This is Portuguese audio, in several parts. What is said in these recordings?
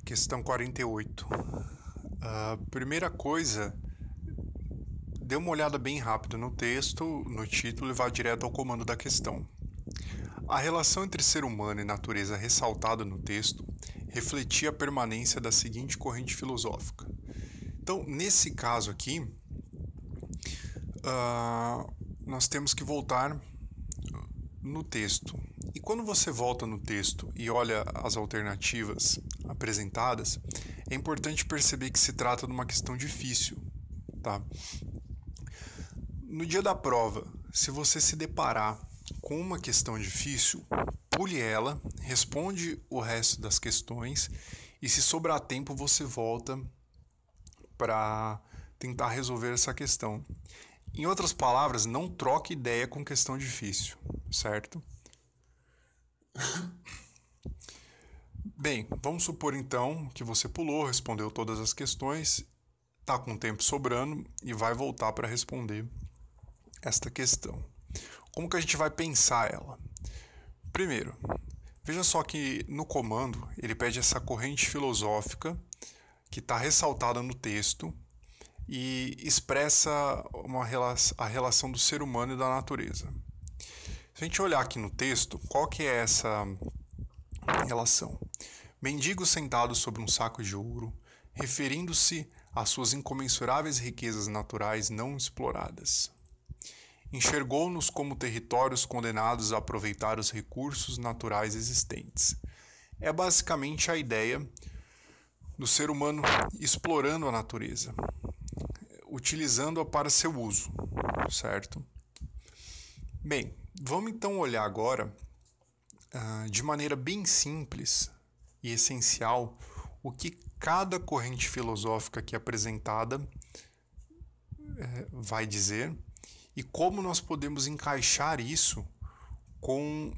Questão 48. A primeira coisa, dê uma olhada bem rápido no texto, no título e vá direto ao comando da questão. A relação entre ser humano e natureza ressaltada no texto refletia a permanência da seguinte corrente filosófica. Então, nesse caso aqui, nós temos que voltar no texto. E quando você volta no texto e olha as alternativas apresentadas, é importante perceber que se trata de uma questão difícil, tá? No dia da prova, se você se deparar com uma questão difícil, pule ela, responde o resto das questões e, se sobrar tempo, você volta para tentar resolver essa questão. Em outras palavras, não troque ideia com questão difícil, certo? Bem, vamos supor então que você pulou, respondeu todas as questões, está com tempo sobrando e vai voltar para responder esta questão. Como que a gente vai pensar ela? Primeiro, veja só que no comando ele pede essa corrente filosófica que está ressaltada no texto e expressa a relação do ser humano e da natureza. Se a gente olhar aqui no texto, qual que é essa relação? Mendigo sentado sobre um saco de ouro, referindo-se às suas incomensuráveis riquezas naturais não exploradas. Enxergou-nos como territórios condenados a aproveitar os recursos naturais existentes. É basicamente a ideia do ser humano explorando a natureza, utilizando-a para seu uso, certo? Bem, vamos então olhar agora, de maneira bem simples e essencial, o que cada corrente filosófica aqui apresentada vai dizer e como nós podemos encaixar isso com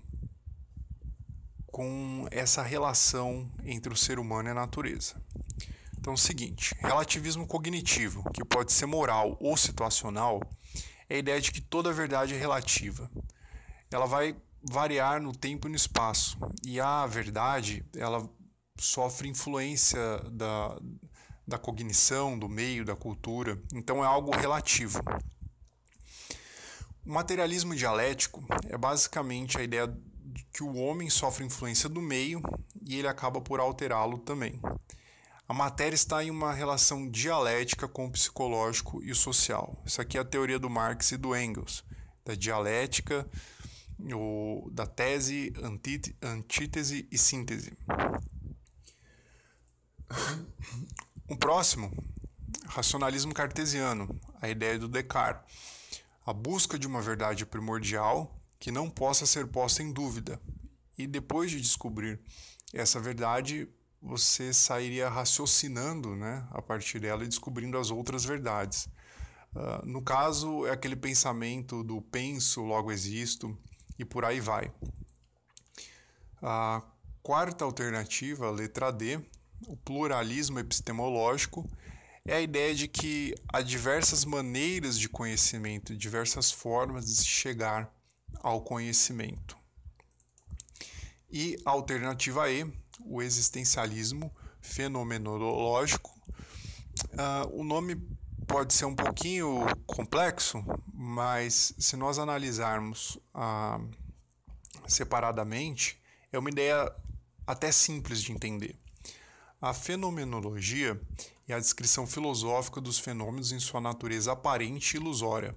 essa relação entre o ser humano e a natureza. Então é o seguinte, relativismo cognitivo, que pode ser moral ou situacional, é a ideia de que toda verdade é relativa. Ela vai variar no tempo e no espaço, e a verdade ela sofre influência da cognição, do meio, da cultura, então é algo relativo. O materialismo dialético é basicamente a ideia de que o homem sofre influência do meio e ele acaba por alterá-lo também. A matéria está em uma relação dialética com o psicológico e o social. Isso aqui é a teoria do Marx e do Engels, da dialética, da tese, antítese e síntese. O próximo, racionalismo cartesiano, a ideia do Descartes. A busca de uma verdade primordial que não possa ser posta em dúvida. E depois de descobrir essa verdade, você sairia raciocinando, né, a partir dela e descobrindo as outras verdades. No caso, é aquele pensamento do penso, logo existo, e por aí vai. A quarta alternativa, a letra D, o pluralismo epistemológico, é a ideia de que há diversas maneiras de conhecimento, diversas formas de se chegar ao conhecimento. E a alternativa E, o existencialismo fenomenológico. O nome pode ser um pouquinho complexo, mas se nós analisarmos separadamente, é uma ideia até simples de entender. A fenomenologia é a descrição filosófica dos fenômenos em sua natureza aparente e ilusória,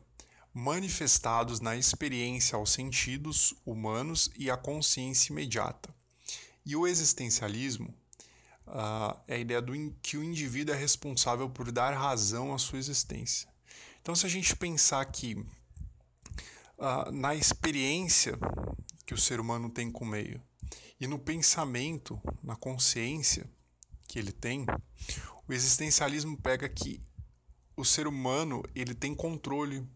manifestados na experiência aos sentidos humanos e à consciência imediata. E o existencialismo é a ideia que o indivíduo é responsável por dar razão à sua existência. Então, se a gente pensar que na experiência que o ser humano tem com o meio e no pensamento, na consciência que ele tem, o existencialismo pega que o ser humano ele tem controle,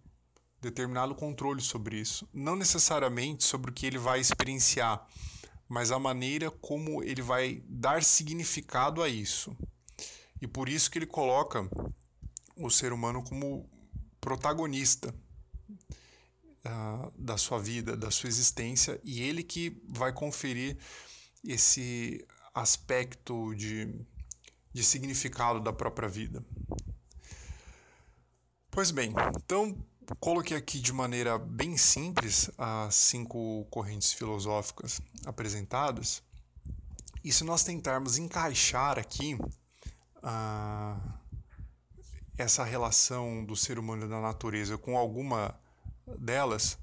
determinado controle sobre isso. Não necessariamente sobre o que ele vai experienciar, mas a maneira como ele vai dar significado a isso. E por isso que ele coloca o ser humano como protagonista da sua vida, da sua existência, e ele que vai conferir esse aspecto de de significado da própria vida. Pois bem, então coloquei aqui de maneira bem simples as 5 correntes filosóficas apresentadas, e se nós tentarmos encaixar aqui essa relação do ser humano e da natureza com alguma delas,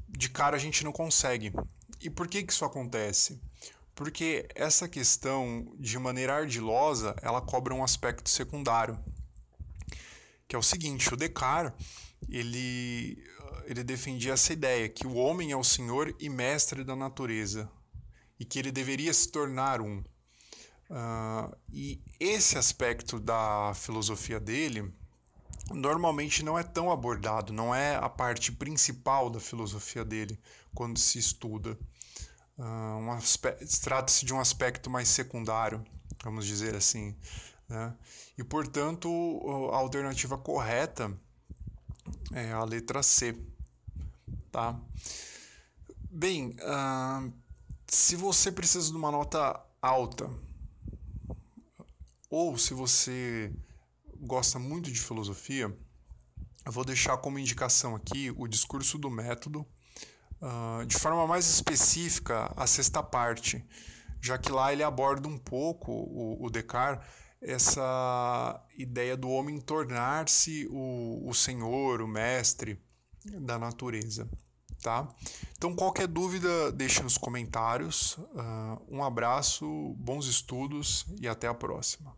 de cara a gente não consegue. E por que isso acontece? Porque essa questão, de maneira ardilosa, ela cobra um aspecto secundário, que é o seguinte: o Descartes, ele defendia essa ideia que o homem é o senhor e mestre da natureza, e que ele deveria se tornar um. E esse aspecto da filosofia dele normalmente não é tão abordado, não é a parte principal da filosofia dele quando se estuda. Trata-se de um aspecto mais secundário, vamos dizer assim, né? E, portanto, a alternativa correta é a letra C. Tá? Bem, se você precisa de uma nota alta, ou se você gosta muito de filosofia, eu vou deixar como indicação aqui o Discurso do Método, de forma mais específica a 6ª parte, já que lá ele aborda um pouco, o Descartes, essa ideia do homem tornar-se o senhor, o mestre da natureza. Tá? Então, qualquer dúvida, deixe nos comentários. Um abraço, bons estudos e até a próxima.